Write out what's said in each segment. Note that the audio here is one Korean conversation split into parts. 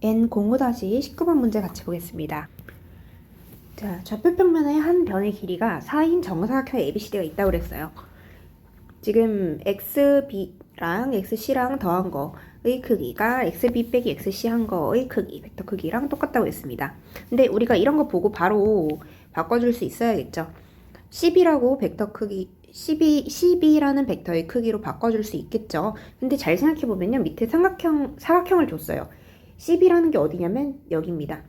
N05-19번 문제 같이 보겠습니다. 자, 좌표평면의 한 변의 길이가 4인 정사각형 ABCD가 있다고 그랬어요. 지금 XB랑 XC랑 더한 거의 크기가 XB 빼기 XC 한 거의 크기, 벡터 크기랑 똑같다고 했습니다. 근데 우리가 이런 거 보고 바로 바꿔줄 수 있어야겠죠. CB라고 벡터 크기, CB라는 벡터의 크기로 바꿔줄 수 있겠죠. 근데 잘 생각해보면요. 밑에 사각형을 줬어요. CB라는 게 어디냐면 여기입니다.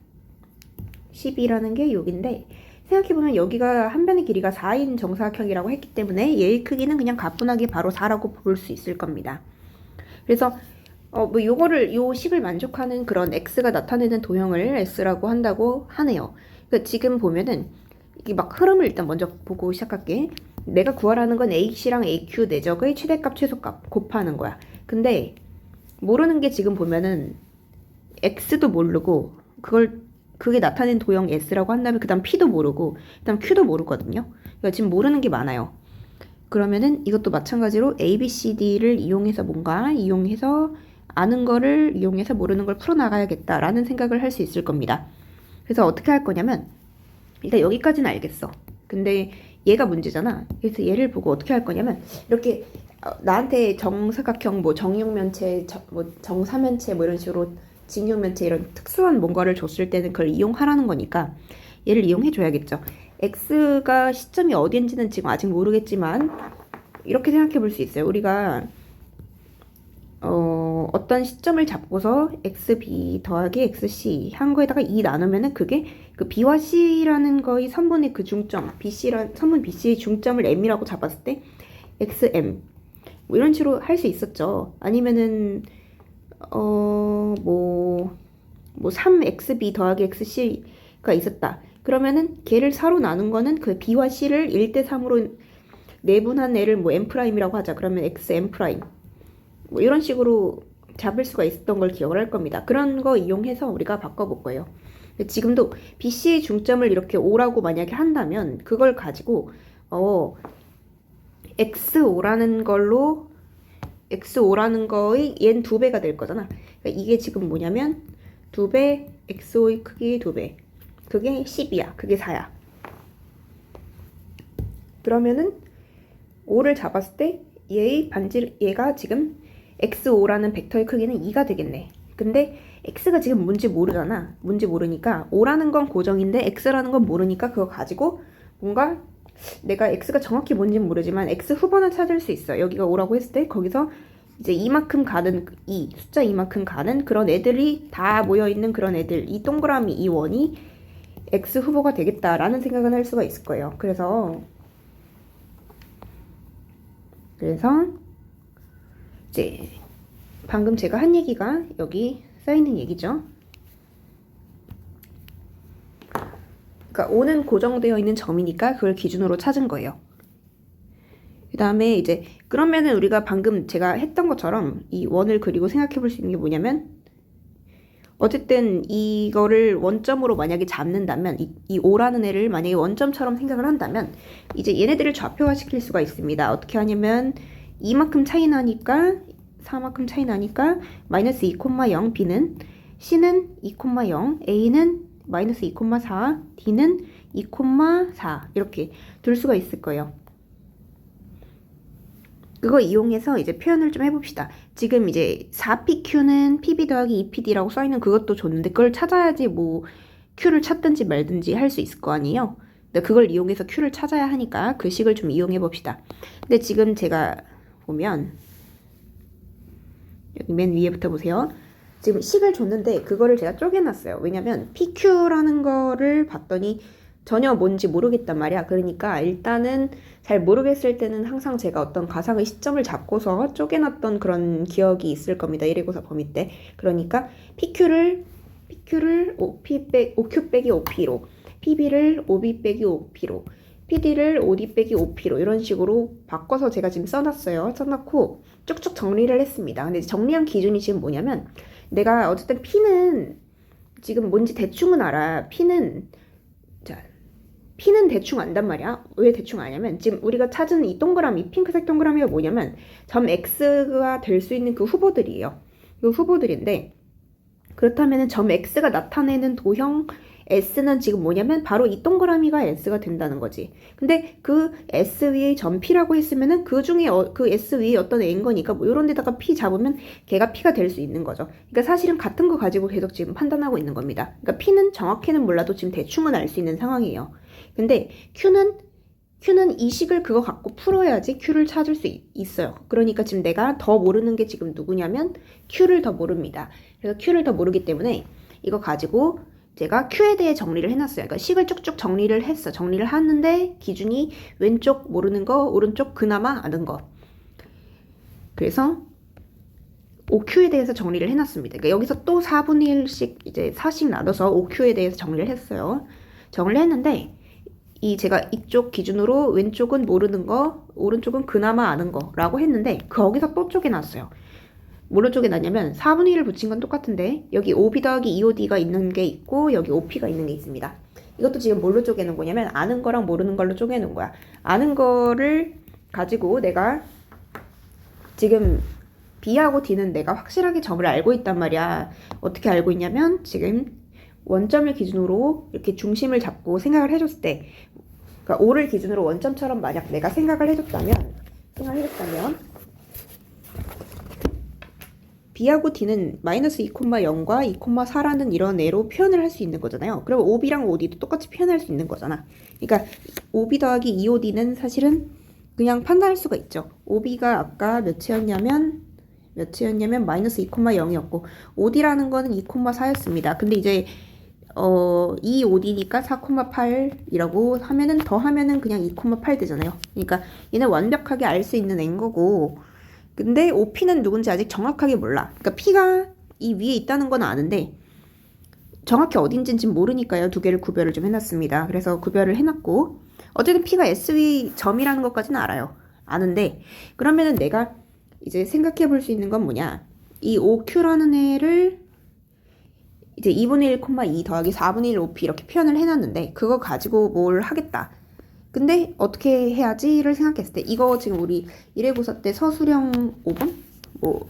CB라는 게 여기인데 생각해보면 여기가 한 변의 길이가 4인 정사각형이라고 했기 때문에 얘의 크기는 그냥 가뿐하게 바로 4라고 볼 수 있을 겁니다. 그래서 요 식을 만족하는 그런 x가 나타내는 도형을 s라고 한다고 하네요. 그러니까 지금 보면은 이게 막 흐름을 일단 먼저 보고 시작할게. 내가 구하라는 건 AC랑 AQ 내적의 최대값 최소값 곱하는 거야. 근데 모르는 게 지금 보면은 x도 모르고 그게 나타낸 도형 s라고 한다면 그 다음 p도 모르고 그 다음 q도 모르거든요. 그러니까 지금 모르는 게 많아요. 그러면은 이것도 마찬가지로 a, b, c, d를 이용해서 아는 거를 이용해서 모르는 걸 풀어나가야겠다라는 생각을 할 수 있을 겁니다. 그래서 어떻게 할 거냐면 일단 여기까지는 알겠어. 근데 얘가 문제잖아. 그래서 얘를 보고 어떻게 할 거냐면 이렇게 나한테 정사각형 뭐 정육면체 뭐 정사면체 뭐 이런 식으로 직육면체 이런 특수한 뭔가를 줬을 때는 그걸 이용하라는 거니까 얘를 이용해 줘야겠죠. x가 시점이 어디인지는 지금 아직 모르겠지만 이렇게 생각해 볼 수 있어요. 우리가 어떤 시점을 잡고서 xb 더하기 xc 한 거에다가 2 나누면은 그게 그 b와 c라는 거의 선분의 그 중점 선분 bc의 중점을 m이라고 잡았을 때 xm 뭐 이런 식으로 할 수 있었죠. 아니면은 뭐 3xb 더하기 xc가 있었다. 그러면은 걔를 4로 나눈 거는 그 b와 c를 1대3으로 내분한 애를 뭐 m'이라고 하자. 그러면 xm' 뭐 이런 식으로 잡을 수가 있었던 걸 기억을 할 겁니다. 그런 거 이용해서 우리가 바꿔볼 거예요. 지금도 BC의 중점을 이렇게 5라고 만약에 한다면 그걸 가지고 X5라는 거의 얘는 2배가 될 거잖아. 그러니까 이게 지금 뭐냐면 2배, X5의 크기 2배. 그게 10이야. 그게 4야. 그러면은 5를 잡았을 때 얘가 지금 x5라는 벡터의 크기는 2가 되겠네. 근데 x가 지금 뭔지 모르잖아. 뭔지 모르니까 5라는 건 고정인데 x라는 건 모르니까 그거 가지고 뭔가 내가 x가 정확히 뭔지는 모르지만 x 후보는 찾을 수 있어. 여기가 5라고 했을 때 거기서 이제 이만큼 가는 숫자 이만큼 가는 그런 애들이 다 모여있는 그런 애들, 이 동그라미, 이 원이 x 후보가 되겠다라는 생각은 할 수가 있을 거예요. 그래서 이제 방금 제가 한 얘기가 여기 써있는 얘기죠. 그러니까 5는 고정되어 있는 점이니까 그걸 기준으로 찾은 거예요. 그 다음에 이제 그러면은 우리가 방금 제가 했던 것처럼 이 원을 그리고 생각해 볼 수 있는 게 뭐냐면 어쨌든 이거를 원점으로 만약에 잡는다면 이 5라는 애를 만약에 원점처럼 생각을 한다면 이제 얘네들을 좌표화 시킬 수가 있습니다. 어떻게 하냐면 이만큼 차이 나니까 4만큼 차이 나니까 마이너스 2,0 b는 c는 2,0 a는 마이너스 2,4 d는 2,4 이렇게 둘 수가 있을 거예요. 그거 이용해서 이제 표현을 좀 해봅시다. 지금 이제 4pq는 pb 더하기 2pd라고 써있는 그것도 줬는데 그걸 찾아야지 뭐 q를 찾든지 말든지 할 수 있을 거 아니에요. 근데 그걸 이용해서 q를 찾아야 하니까 그 식을 좀 이용해 봅시다. 근데 지금 제가 보면 여기 맨 위에부터 보세요. 지금 식을 줬는데 그거를 제가 쪼개놨어요. 왜냐면 pq라는 거를 봤더니 전혀 뭔지 모르겠단 말이야. 그러니까 일단은 잘 모르겠을 때는 항상 제가 어떤 가상의 시점을 잡고서 쪼개놨던 그런 기억이 있을 겁니다. 1회고사 범위 때. 그러니까 PQ를 5Q 빼기 5P로, PB를 5B 빼기 5P로, PD를 5D 빼기 5P로 이런 식으로 바꿔서 제가 지금 써놨어요. 써놓고 쭉쭉 정리를 했습니다. 근데 정리한 기준이 지금 뭐냐면 내가 어쨌든 P는 지금 뭔지 대충은 알아. P는 대충 안단 말이야. 왜 대충 아냐면 지금 우리가 찾은 이 동그라미, 핑크색 동그라미가 뭐냐면 점 X가 될 수 있는 그 후보들이에요. 그 후보들인데 그렇다면 점 X가 나타내는 도형 S는 지금 뭐냐면 바로 이 동그라미가 S가 된다는 거지. 근데 그 S 위에 점 P라고 했으면은 그 중에 그 S 위에 어떤 N인 거니까 뭐 이런 데다가 P 잡으면 걔가 P가 될 수 있는 거죠. 그러니까 사실은 같은 거 가지고 계속 지금 판단하고 있는 겁니다. 그러니까 P는 정확히는 몰라도 지금 대충은 알 수 있는 상황이에요. 근데 Q는 이 식을 그거 갖고 풀어야지 Q를 찾을 수 있어요. 그러니까 지금 내가 더 모르는 게 지금 누구냐면 Q를 더 모릅니다. 그래서 Q를 더 모르기 때문에 이거 가지고 제가 Q에 대해 정리를 해놨어요. 그러니까 식을 쭉쭉 정리를 했어. 정리를 하는데 기준이 왼쪽 모르는 거, 오른쪽 그나마 아는 거. 그래서 OQ에 대해서 정리를 해놨습니다. 그러니까 여기서 또 4분의 1씩 이제 4씩 나눠서 OQ에 대해서 정리를 했어요. 정리를 했는데 제가 이쪽 기준으로 왼쪽은 모르는 거, 오른쪽은 그나마 아는 거라고 했는데 거기서 또 쪼개놨어요. 뭘로 쪼개놨냐면 4분의 1을 붙인 건 똑같은데 여기 OB 더하기 2OD가 있는 게 있고 여기 OP가 있는 게 있습니다. 이것도 지금 뭘로 쪼개는 거냐면 아는 거랑 모르는 걸로 쪼개는 거야. 아는 거를 가지고 내가 지금 B하고 D는 내가 확실하게 점을 알고 있단 말이야. 어떻게 알고 있냐면 지금 원점을 기준으로 이렇게 중심을 잡고 생각을 해줬을 때 그러니까 O를 기준으로 원점처럼 만약 내가 생각을 해줬다면 B하고 D는 마이너스 2,0과 2,4라는 이런 애로 표현을 할 수 있는 거잖아요. 그럼 OB랑 OD도 똑같이 표현할 수 있는 거잖아. 그러니까 OB 더하기 2OD는 사실은 그냥 판단할 수가 있죠. OB가 아까 몇이었냐면 마이너스 2,0이었고 OD라는 거는 2,4였습니다. 근데 이제 2OD니까 4,8이라고 하면은 더 하면은 그냥 2,8 되잖아요. 그러니까 얘는 완벽하게 알 수 있는 애인 거고 근데 OP는 누군지 아직 정확하게 몰라. 그러니까 P가 이 위에 있다는 건 아는데 정확히 어딘지는 모르니까요. 두 개를 구별을 좀 해놨습니다. 그래서 구별을 해놨고 어쨌든 P가 S 위 점이라는 것까지는 알아요. 아는데 그러면은 내가 이제 생각해 볼 수 있는 건 뭐냐. 이 OQ라는 애를 이제 2분의 1,2 더하기 4분의 1 OP 이렇게 표현을 해놨는데 그거 가지고 뭘 하겠다. 근데 어떻게 해야지를 생각했을 때 이거 지금 우리 1회고사 때 서술형 5번? 뭐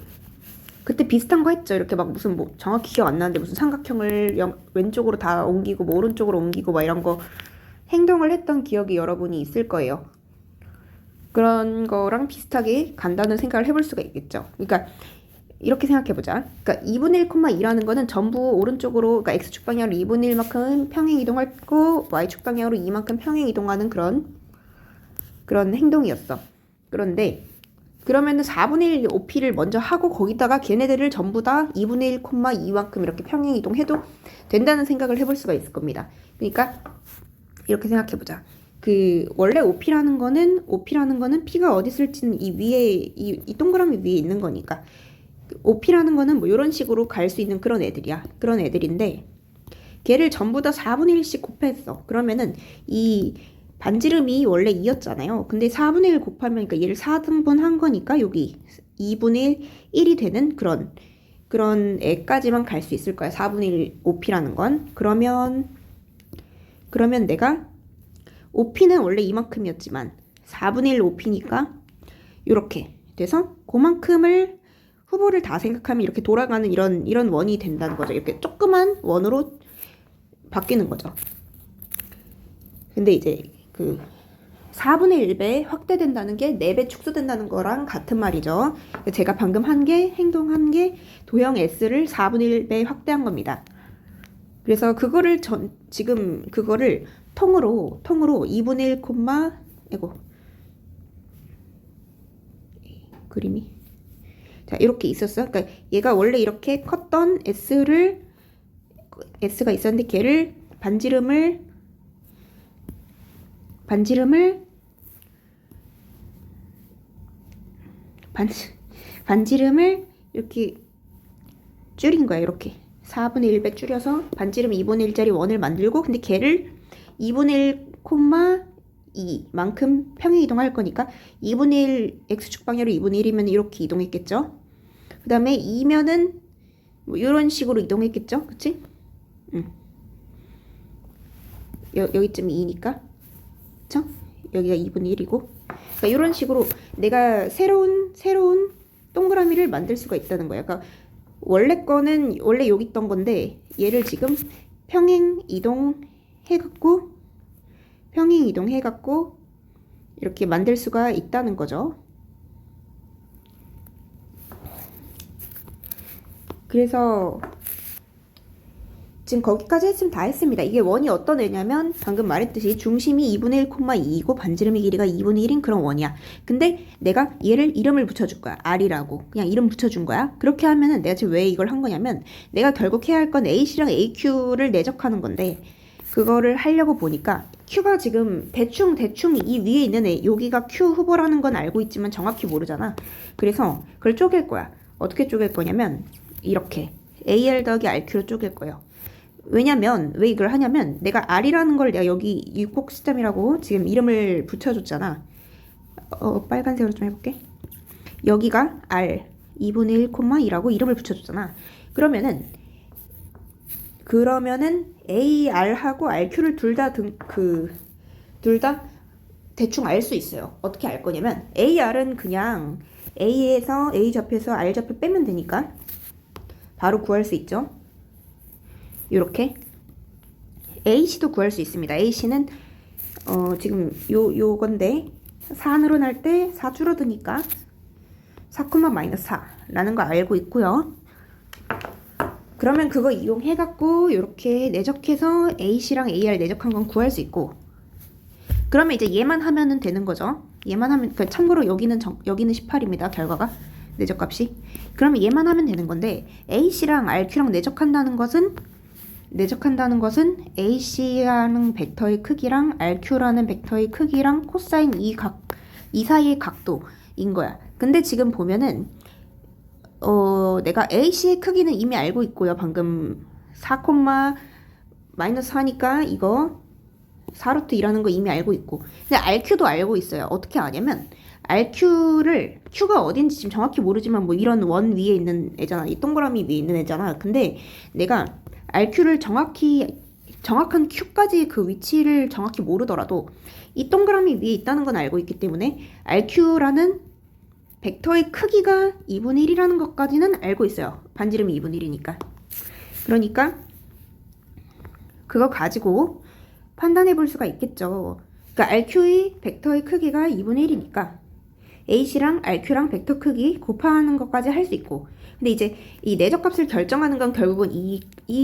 그때 비슷한 거 했죠. 이렇게 막 무슨 뭐 정확히 기억 안 나는데 무슨 삼각형을 왼쪽으로 다 옮기고 뭐 오른쪽으로 옮기고 막 이런 거 행동을 했던 기억이 여러분이 있을 거예요. 그런 거랑 비슷하게 간다는 생각을 해볼 수가 있겠죠. 그러니까 이렇게 생각해보자. 그러니까 2분의 1,2라는 거는 전부 오른쪽으로, 그러니까 x축 방향으로 2분의 1만큼 평행 이동하고 y축 방향으로 2만큼 평행 이동하는 그런 행동이었어. 그런데 그러면은 4분의 1 OP를 먼저 하고 거기다가 걔네들을 전부 다 2분의 1,2만큼 이렇게 평행 이동해도 된다는 생각을 해볼 수가 있을 겁니다. 그러니까 이렇게 생각해보자. 원래 OP라는 거는 P가 어디 있을지는 이 위에, 이 동그라미 위에 있는 거니까. OP라는 거는 뭐 이런 식으로 갈 수 있는 그런 애들이야. 그런 애들인데 걔를 전부 다 4분의 1씩 곱했어. 그러면은 이 반지름이 원래 2였잖아요. 근데 4분의 1 곱하면 그러니까 얘를 4등분 한 거니까 여기 2분의 1이 되는 그런 애까지만 갈 수 있을 거야. 4분의 1 OP라는 건. 그러면 내가 OP는 원래 이만큼이었지만 4분의 1 OP니까 이렇게 돼서 그만큼을 후보를 다 생각하면 이렇게 돌아가는 이런 원이 된다는 거죠. 이렇게 조그만 원으로 바뀌는 거죠. 근데 이제 4분의 1배 확대된다는 게 4배 축소된다는 거랑 같은 말이죠. 제가 방금 행동한 게 도형 S를 4분의 1배 확대한 겁니다. 그래서 지금 그거를 통으로 2분의 1, 그림이 자, 이렇게 있었어. 그러니까 얘가 원래 이렇게 컸던 S가 있었는데 걔를 반지름을 이렇게 줄인 거야. 이렇게 4분의 1배 줄여서 반지름 2분의 1짜리 원을 만들고 근데 걔를 2분의 1,2만큼 평행 이동할 거니까 2분의 1 x축 방향으로 2분의 1이면 이렇게 이동했겠죠. 그 다음에 2면은 뭐 이런 식으로 이동했겠죠. 그치? 여기쯤이 2니까 그쵸? 여기가 2분의 1이고 그러니까 이런 식으로 내가 새로운 동그라미를 만들 수가 있다는 거야. 그러니까 원래 거는 원래 여기 있던 건데 얘를 지금 평행 이동해갖고 이렇게 만들 수가 있다는 거죠. 그래서 지금 거기까지 했으면 다 했습니다. 이게 원이 어떤 애냐면 방금 말했듯이 중심이 2분의 1,2이고 반지름의 길이가 2분의 1인 그런 원이야. 근데 내가 얘를 이름을 붙여줄 거야. R이라고. 그냥 이름 붙여준 거야. 그렇게 하면은 내가 지금 왜 이걸 한 거냐면 내가 결국 해야 할 건 AC랑 AQ를 내적하는 건데 그거를 하려고 보니까 Q가 지금 대충 이 위에 있는 애 여기가 Q 후보라는 건 알고 있지만 정확히 모르잖아. 그래서 그걸 쪼갤 거야. 어떻게 쪼갤 거냐면 이렇게 AR 더하기 RQ로 쪼갤 거예요. 왜냐면 왜 이걸 하냐면 내가 R이라는 걸 내가 여기 유곡 시점이라고 지금 이름을 붙여줬잖아. 빨간색으로 좀 해볼게. 여기가 R 2분의 1, 2라고 이름을 붙여줬잖아. 그러면은 AR하고 RQ를 둘 다 대충 알 수 있어요. 어떻게 알 거냐면 AR은 그냥 A에서 A 좌표에서 R 좌표 빼면 되니까 바로 구할 수 있죠. 요렇게 AC도 구할 수 있습니다. AC는 지금 요건데 4 늘어날 때 4 줄어드니까 4,-4라는 거 알고 있고요. 그러면 그거 이용해갖고 이렇게 내적해서 AC랑 AR 내적한 건 구할 수 있고 그러면 이제 얘만 하면은 되는 거죠. 얘만 하면 참고로 여기는 18입니다. 결과가 내적값이. 그러면 얘만 하면 되는 건데 AC랑 RQ랑 내적한다는 것은 AC라는 벡터의 크기랑 RQ라는 벡터의 크기랑 코사인 이 사이의 각도인 거야. 근데 지금 보면은 내가 AC의 크기는 이미 알고 있고요. 방금 4,-4니까 이거 4루트2라는 거 이미 알고 있고. 근데 RQ도 알고 있어요. 어떻게 아냐면 Q가 어딘지 지금 정확히 모르지만 뭐 이런 원 위에 있는 애잖아. 이 동그라미 위에 있는 애잖아. 근데 내가 RQ를 정확한 Q까지 그 위치를 정확히 모르더라도 이 동그라미 위에 있다는 건 알고 있기 때문에 RQ라는 벡터의 크기가 2분의 1이라는 것까지는 알고 있어요. 반지름이 2분의 1이니까. 그러니까 그거 가지고 판단해 볼 수가 있겠죠. 그러니까 RQ의 벡터의 크기가 2분의 1이니까 AC랑 RQ랑 벡터 크기 곱하는 것까지 할 수 있고 근데 이제 이 내적값을 결정하는 건 결국은 이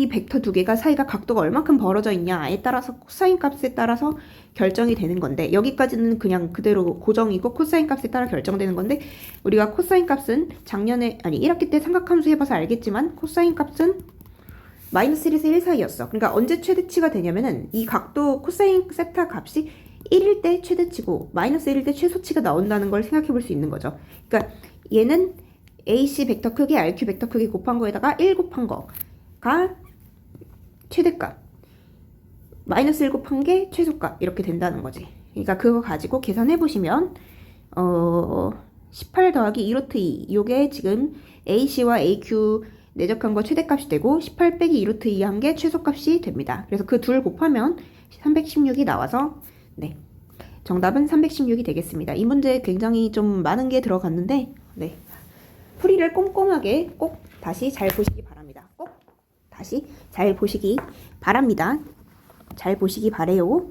벡터 두 개가 사이가 각도가 얼만큼 벌어져 있냐에 따라서 코사인 값에 따라서 결정이 되는 건데 여기까지는 그냥 그대로 고정이고 코사인 값에 따라 결정되는 건데 우리가 코사인 값은 1학기 때 삼각함수 해봐서 알겠지만 코사인 값은 -1에서 1 사이였어. 그러니까 언제 최대치가 되냐면은 이 각도 코사인 세타 값이 1일 때 최대치고 -1일 때 최소치가 나온다는 걸 생각해 볼 수 있는 거죠. 그러니까 얘는 AC 벡터 크기, RQ 벡터 크기 곱한 거에다가 1 곱한 거가 최대값, -1 곱한 게 최소값 이렇게 된다는 거지. 그러니까 그거 가지고 계산해 보시면 18 더하기 2루트2 요게 지금 AC와 AQ 내적한 거 최대값이 되고 18 빼기 2루트2 한 게 최소값이 됩니다. 그래서 그 둘 곱하면 316이 나와서 네, 정답은 316이 되겠습니다. 이 문제 굉장히 좀 많은 게 들어갔는데 네, 풀이를 꼼꼼하게 꼭 다시 잘 보시기 바랍니다. 꼭 다시 잘 보시기 바랍니다. 잘 보시기 바래요.